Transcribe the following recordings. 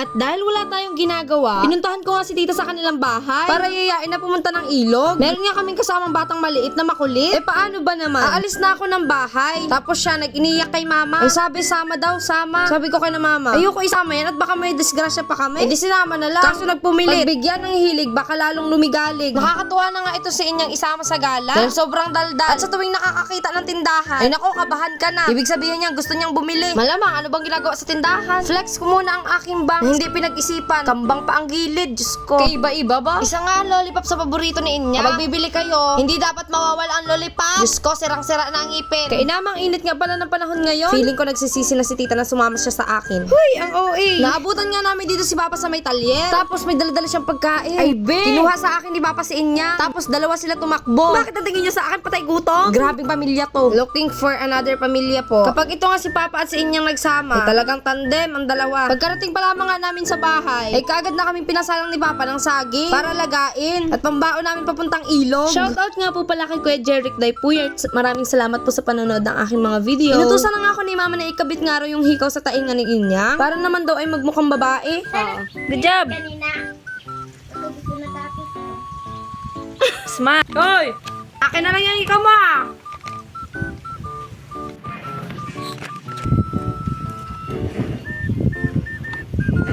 At dahil wala tayong ginagawa, pinuntahan ko nga si tita sa kanilang bahay para yayain na pumunta ng ilog. Meron nga kaming kasamang batang maliit na makulit. Paano ba naman? Aalis na ako ng bahay. Tapos siya nag-iniyak kay mama. Ang sabi, sama daw, sama. Sabi ko kay na mama, ayoko isama yan at baka may disgrasya pa kami. Di sinama na lang. Kaso nagpumilit. Pagbigyan ng hilig, baka lalong lumigalig. Nakakatuwa na nga ito si inyang isama sa gala. Dahil sobrang daldal. At sa tuwing nakakakita ng tindahan, ay nako, kabahan ka na. Ibig sabihin niya, gusto niyang bumili. Malamang, ano bang ginagawa sa tindahan? Flex ko muna ang aking bank. Hindi pinag-isipan. Kambang pa ang gilid. Diyos ko. Kaiba-iba ba? Isa nga ang lollipop sa paborito ni Inya. Kapag bibili kayo, hindi dapat mawawala ang lollipop. Diyos ko, sirang-sira na ang ngipin. Kainamang init nga pala ng panahon ngayon. Feeling ko nagsisisi na si tita na sumama siya sa akin. Huy, ang OA. Naabutan nga namin dito si Papa sa may talyer. Tapos may dala-dala siyang pagkain. Ay, be. Kinuha sa akin ni Papa si Inya. Tapos dalawa sila tumakbo. Bakit ang tingin niyo sa akin? Patay gutom? Grabing pamilya to. Looking for another pamilya po. Kapag ito nga si Papa at si Inyang nagsama, ay talagang tandem ang dalawa. Pagkarating pa lamang nga namin sa bahay, ay kaagad na kaming pinasalang ni Papa ng saging para lagain at pambaon namin papuntang ilog. Shoutout nga po pala kay Kuya Jeric Daypuyert. Maraming salamat po sa panonood ng aking mga video. Inutusan na nga ako ni Mama na ikabit nga raw yung hikaw sa tainga ni Inya para naman daw ay magmukhang babae. Good job! Smart! Hoy! Akin na lang yung hikaw mo ah!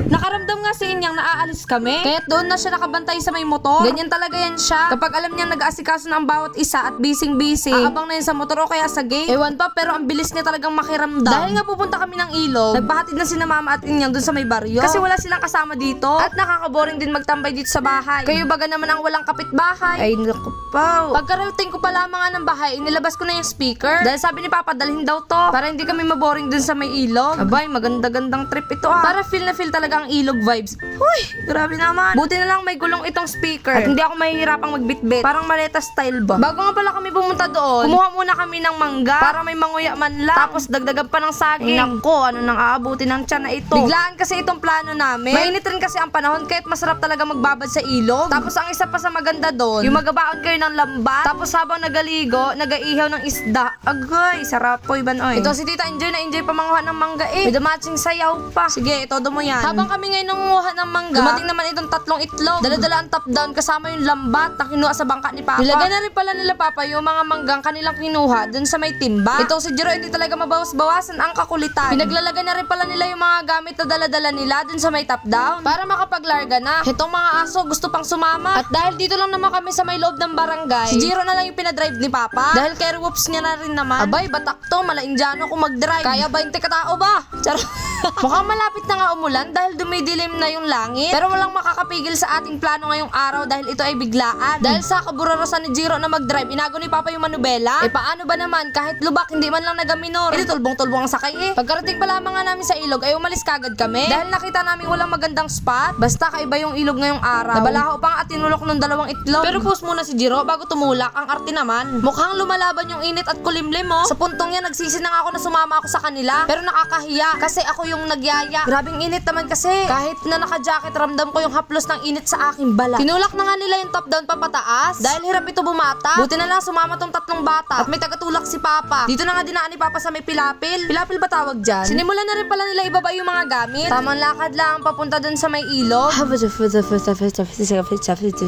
Nakaramdam nga si Inyang na aalis kami. Kaya't doon na siya nakabantay sa may motor. Ganyan talaga yan siya. Kapag alam niyang nag-aasikaso na ang bawat isa at busy-busy, aabang na yun sa motor o kaya sa gate. Ewan pa, pero ang bilis niya talagang makiramdam. Dahil nga pupunta kami ng ilog, nagpahatid na sina Mama at Inyang doon sa may baryo. Kasi wala silang kasama dito. At nakakaboring din magtambay dito sa bahay. Kayo baga naman ang walang kapitbahay. Ay, naku pa. Pagkarating ko pa lamang nga ng bahay, inilabas ko na yung speaker. Dahil sabi ni Papa, dalhin daw to para hindi kami maboring doon sa may ilog. Abay, maganda-gandang trip ito ah. Para feel na feel talaga ang ilog vibes. Huy, grabe naman. Buti na lang may gulong itong speaker. At hindi ako mahihirapang magbitbit. Parang maleta style ba? Bago nga pala kami pumunta doon, kumuha muna kami ng mangga para may manguya man lang. Tapos dagdagan pa ng saging. Ay, nako, ano nang aabutin ng tiyan na ito? Biglaan kasi itong plano namin. Mainit rin kasi ang panahon, kaya't masarap talaga magbabad sa ilog. Tapos ang isa pa sa maganda doon, yung magabaon kayo ng lambat. Tapos habang nagaligo, nagaihaw ng isda. Agay, sarap po iban oy. Ito si Tita enjoy na enjoy pa manguha ng mangga eh. May matching sayaw pa. Sige, todo mo yan. Habang kami ngayon nanguha ng mangga, dumating naman itong tatlong itlog. Dala-dala ang top down kasama yung lambat na kinuha sa bangka ni Papa. Nilagay na rin pala nila Papa yung mga manggang kanilang kinuha dun sa may timba. Itong si Jiro hindi talaga mabawas-bawasan ang kakulitan. Pinaglalagay na rin pala nila yung mga gamit na dala-dala nila dun sa may top down para makapaglarga na. Itong mga aso gusto pang sumama. At dahil dito lang naman kami sa may loob ng barangay, si Jiro na lang yung pinadrive ni Papa. Dahil care whoops niya na rin naman. Abay, batak to, mala Indiano kung mag-drive. Kaya 20 katao ba? Charot. Mukhang malapit na nga umulan dahil dumidilim na yung langit. Pero walang makakapigil sa ating plano ngayong araw dahil ito ay biglaan. Dahil sa kaburarasan ni Jiro na mag-drive, inago ni Papa yung manubela. Paano ba naman? Kahit lubak, hindi man lang nagaminor. Tulbong-tulbong ang sakay eh. Pagkarating pa lamang nga namin sa ilog, ay umalis kagad kami. Dahil nakita namin walang magandang spot. Basta kaiba yung ilog ngayong araw. Nabalaho pa nga at tinulok ng dalawang itlog. Pero pause muna si Jiro bago tumulak. Ang arte naman. Mukhang lumalaban yung init at kulimlim oh. Sa puntong yan, nagsisi na nga ako na sumama ako sa kanila. Pero nakakahiya kasi ako yung nagyaya. Grabing init naman kasi. Kahit na naka-jacket, ramdam ko yung haplos ng init sa aking balat. Tinulak na nga nila yung top down papataas. Dahil hirap ito bumata. Buti na lang sumama tong tatlong bata. At may tagatulak si Papa. Dito na nga dinaan ni Papa sa may pilapil. Pilapil ba tawag dyan? Sinimulan na rin pala nila ibaba yung mga gamit. Tamang lakad lang papunta dun sa may ilog.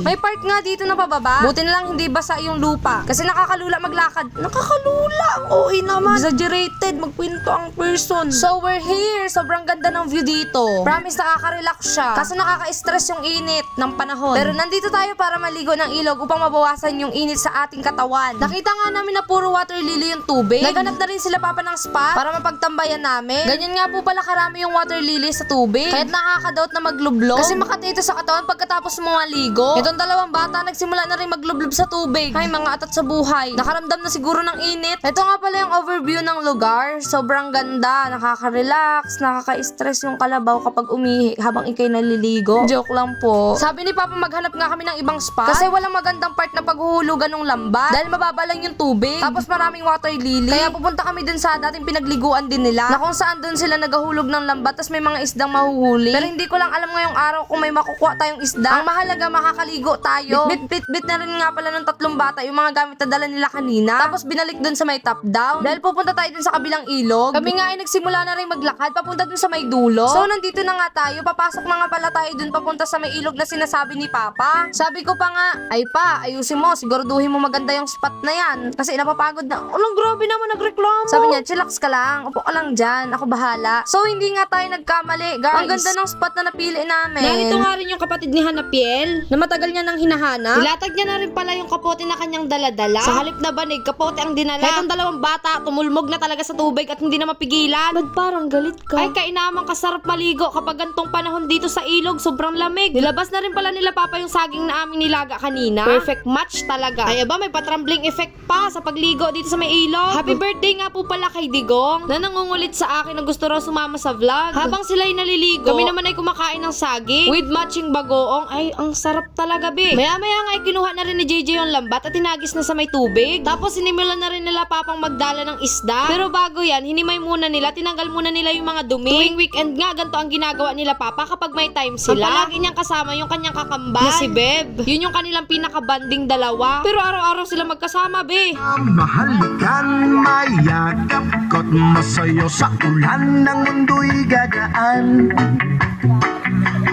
May part nga dito na pababa. Buti na lang hindi basa yung lupa. Kasi nakakalula maglakad. Nakakalula! OA naman. Exaggerated. Magkwento ang person. So we're here. Sobrang ganda ng view dito. Promise nakaka-relax siya. Kaso nakaka-stress yung init ng panahon. Pero nandito tayo para maligo ng ilog upang mabawasan yung init sa ating katawan. Nakita nga namin na puro water lily yung tubig. Naganap na rin sila Papa ng spot para mapagtambayan namin. Ganyan nga po pala karami yung water lily sa tubig. Kahit nakaka-doubt na maglublog. Kasi makati ito sa katawan pagkatapos mo maligo. Itong dalawang bata nagsimula na rin maglublob sa tubig. Ay, mga atat sa buhay. Nakaramdam na siguro ng init. Ito nga pala yung overview ng lugar. Sobrang ganda. Nakaka-relax. Nakaka-stress yung kalabaw kapag umihi habang ikay naliligo. Joke lang po. Sabi ni Papa maghanap nga kami ng ibang spot. Kasi walang magandang part na paghuhulugan ng lambat. Dahil mababa lang yung tubig. Tapos maraming water lily. Kaya pupunta kami dun sa dating pinagliguan din nila. Na kung saan dun sila nagahulog ng lambat. Tapos may mga isdang mahuhuli. Pero hindi ko lang alam ngayong araw kung may makukuha tayong isda. Ang mahalaga makakaligo tayo. Bit na rin nga pala ng tatlong bata yung mga gamit na dala nila kanina. Tapos binalik dun sa may top down. Dahil pupunta tayo dun sa kabilang ilog. Kami nga ay nagsimula na rin maglakad papunta dun sa may dulo. So nandito na nga tayo. Papasok na nga pala tayo dun papunta sa may ilog na sinasabi ni Papa. Sabi ko pa nga, ay pa, ayusin mo, siguraduhin mo maganda yung spot na yan. Kasi napapagod na. Anong grabe naman nagreklamo. Sabi niya, chillax ka lang, upo ka lang dyan, ako bahala. So hindi nga tayo nagkamali, guys. Ang ganda ng spot na napili namin. Narito nga rin yung kapatid ni Hanapiel na matagal niya nang hinahanap. Ilatag niya na rin pala yung kapote na kanyang daladala. Sa halip na banig, kapote ang dinala. Itong dalawang bata, tumulmog na talaga sa tubig at hindi na mapigilan. Ba't parang galit ka? Ay, kainamang kasarap maligo kapag gantong panahon dito sa ilog, sobrang lamig. Nilabas na rin pala nila Papa yung saging na aming nilaga kanina. Perfect match talaga. Ay aba, may patrambling effect pa sa pagligo dito sa may ilog. Happy birthday nga po pala kay Digong na nangungulit sa akin na gusto raw sumama sa vlog. Habang sila'y naliligo, kami naman ay kumakain ng saging with matching bagoong. Ay, ang sarap talaga, be. Maya-maya nga ay kinuha na rin ni JJ yung lambat at tinagis na sa may tubig. Tapos sinimulan na rin nila Papang magdala ng isda. Pero bago yan, hinimay muna nila, tinanggal muna nila yung mga dumi. Tuwing weekend nga, ganito ang ginagawa nila Papa kapag may time sila. Ang palagi niyang kasama yung kanyang kakambal na si Beb. Yun yung kanilang pinaka-banding dalawa. Pero araw-araw sila magkasama, be. Mahalikan, mayakap ko't masayo sa ulan ng mundo'y gagaan.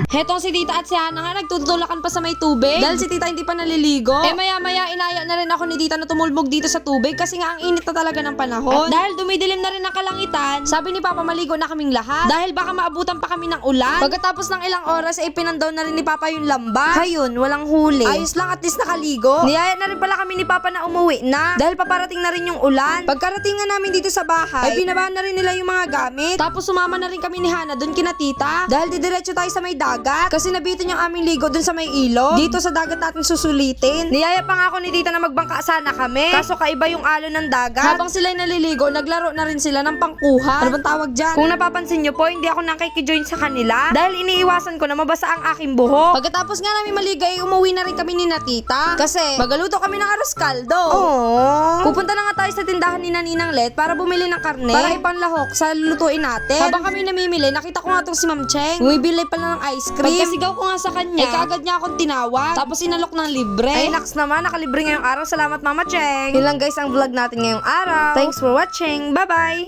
Hetong si Tita at si Hana nga nagtutulakan pa sa may tubig. Dahil si Tita hindi pa naliligo. Eh maya-maya inaya na rin ako ni Tita na tumulbog dito sa tubig kasi nga ang init na talaga ng panahon. At dahil dumidilim na rin ang kalangitan, sabi ni Papa maligo na kaming lahat. Dahil baka maabutan pa kami ng ulan. Pagkatapos ng ilang oras ay pinandaw na rin ni Papa yung lambat. Ayun, walang huli. Ayos lang, at least nakaligo. Niyaya na rin pala kami ni Papa na umuwi na. Dahil paparating na rin yung ulan. Pagkarating nga namin dito sa bahay, ay binabahan na rin nila yung mga gamit. Tapos sumama na rin kami ni Hana doon kina Tita. Dahil didiretso tayo sa may dagat. Kasi nabitin yung aming ligo dun sa may ilog. Dito sa dagat natin susulitin. Niyaya pa nga ako ni Tita na magbangka sana kami. Kaso kaiba yung alon ng dagat. Habang sila'y naliligo, naglaro na rin sila ng pangkuha. Ano bang tawag dyan? Kung napapansin nyo po, hindi ako nakikijoin sa kanila. Dahil iniiwasan ko na mabasa ang aking buhok. Pagkatapos nga namin maligo, ay umuwi na rin kami ni Tita. Kasi magaluto kami ng arroz caldo. Oh. Pupunta na nga tayo sa tindahan ni Ninang Let para bumili ng karne. Para ipanlahok sa lulutuin natin. Habang kami namimili, nakita ko nga itong si Ma'am Cheng. Bumibili pala ng ice cream. Pagkasigaw ko nga sa kanya, eh kaagad niya akong tinawag. Tapos inalok ng libre. Ay, naks naman, nakalibre ngayong araw. Salamat, Mama Cheng. Yun lang guys ang vlog natin ngayong araw. Thanks for watching. Bye-bye!